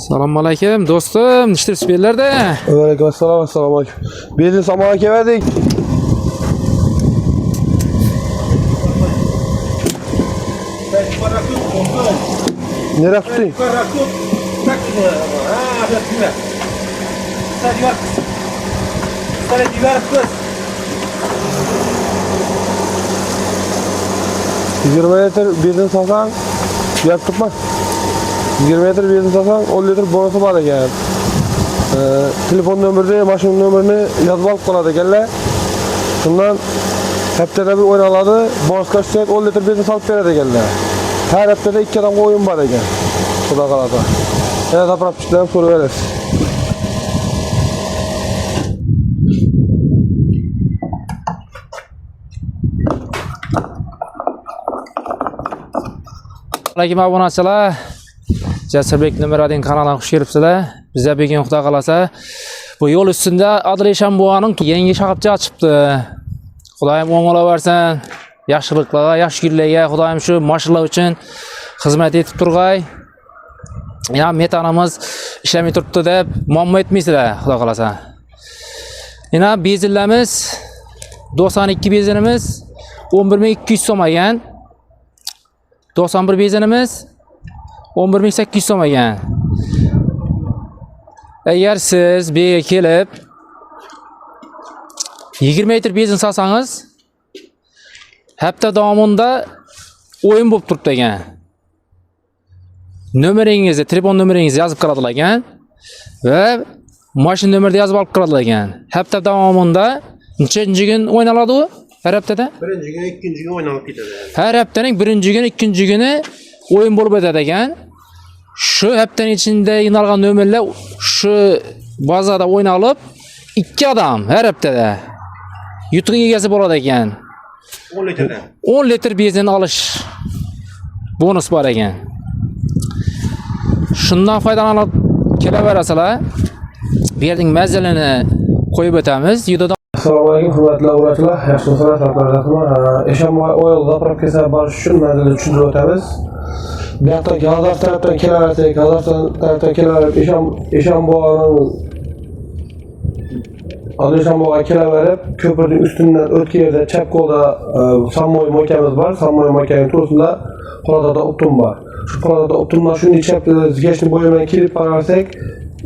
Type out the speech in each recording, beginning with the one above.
Assalomu alaykum do'stim, ishtiribsizlarda? Va alaykum assalom, assalomu alaykum. Benzin samoga keldik. Nereye tuting? Metre benzin salsan, yak tutma. 20 metre benzin salsan 10 litre bonusu var ekan. Telefon nömrünü, maşın nömrünü yazıp alıp qoladi ekanlar. Shundan haftada bir o'ynaladi, bonusga tushsak 10 litre benzin salib beradi ekanlar. Her haftada 2 adamga o'yin bor ekan. Xudo qalasa. Yana zapravkchidan so'rayverasiz. Alaykum obunachilar. Jasurbek Numiradin kanaliga xush kelibsizlar. Bizga bugun Xudo qalasa bu yo'l ustida Adilesham buvaning yangi shoxobcha ochibdi. Xudoyim o'ng'ila bersin. Yaxshiliklarga, yaxshi kunlarga Xudoyim shu mashinalar uchun xizmat etib turg'ay. Ya metanimiz ishlamay turibdi deb muammo etmaysizlar, Xudo qalasa. Yana benzinlarimiz 92 benzinimiz 11200 so'm ekan. 91 benzinimiz 11800 so'm ekan. Agar siz bu yerga kelib 20 litr benzin salsangiz hafta davomida o'yin bo'lib turibdi ekan. Nomeringizni, telefon nomeringizni yozib qoladilar ekan va mashina nomerini yozib olib qoladilar ekan. Hafta davomida nechanchi kun o'ynaladi u? Her haftada? Birinchi gün, ikkinchi gün oynanıp ketadi. Her haftaning birinchi kuni, ikkinchi kuni o'yin bo'lib o'tadi ekan. Shu haftaning ichida yig'ilgan nomerlar shu bazada o'ynalib, 2 odam her haftada yutuq egasi bo'ladi ekan. 10 litrdan. 10 litr benzin olish bonus bor ekan. Shundan foydalanib kelaverasizlar. Bu yerning mazalini qo'yib o'tamiz. Assalomu alaykum hurmatli obunachilar, yaxshimisizlar, sog'liqlarmi? Eshonboy oil zapravkasiga borish uchun manzilni tushuntirib o'tamiz. Bu yoqda Gazar tarafdan kelaversak, Gazar tarafdan kelaverib Eshonboyning Adileshambog'ga kelaverib, ko'pirning ustidan o'tgan yerda chap qo'lda Sammoy moykamiz bor. Sammoy moykaning to'g'risida Qoradada optum bor. Shu Qoradada optumdan shunday chap zgashni bo'yidan kelib qarasak,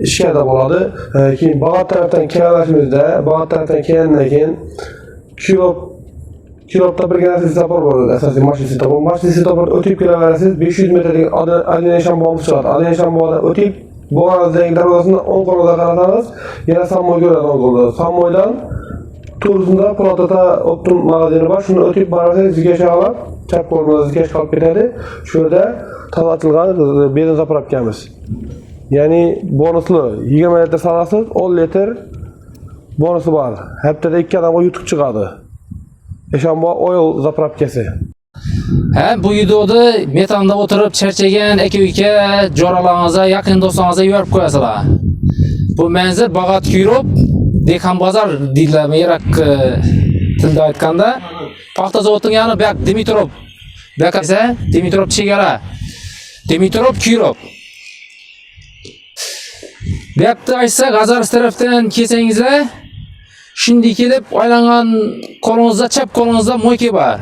ishga bo'ladi. Keyin Bag'at tarafdan kelaverishimizda, Bag'at tarafdan kelgandan keyin kilobda bir narsa sapor bo'ladi, asosiy mashina sapor. Mashina sapor o'tib kelaverasiz, 500 metrlik Adileshambog'imiz chiqadi. Adileshambog'dan o'tib Bo'g'azdagi darvozasidan o'ng qo'lga qarasangiz, yana Sammoy ko'radi o'ng qo'lda. Sammoydan to'g'risida Qoradada optum magazini bor. Shuni o'tib borsangiz, zgash olib, chap qo'lga zgash qolib ketadi. Shu yerda tozatilgan benzin zapravkamiz. Yani bonuslu 20 litr salasiz 10 litr bonusu var. Haftada 2 adamga yutuq chiqadi. Eshonboy oil zapravkasi. Ha, bu videoda metanda o'tirib charchagan aka-uka jo'ralaringizga, yaqin do'stlaringizga yuborib qo'yasizlar. Bu manzil Bag'at Kuyrup, Dehqon bozor deydilar, Iroq tilda aytganda. Paxta zavodining yana bu yoq Dimitrov. Bu yoq esa Dimitrov chegara. Dimitrov Kuyrup. Bu yoqda aytsa G'azar tarafdan kelsangizlar, shunday kelib aylangan qo'lingizda, chap qo'lingizda moyka bor.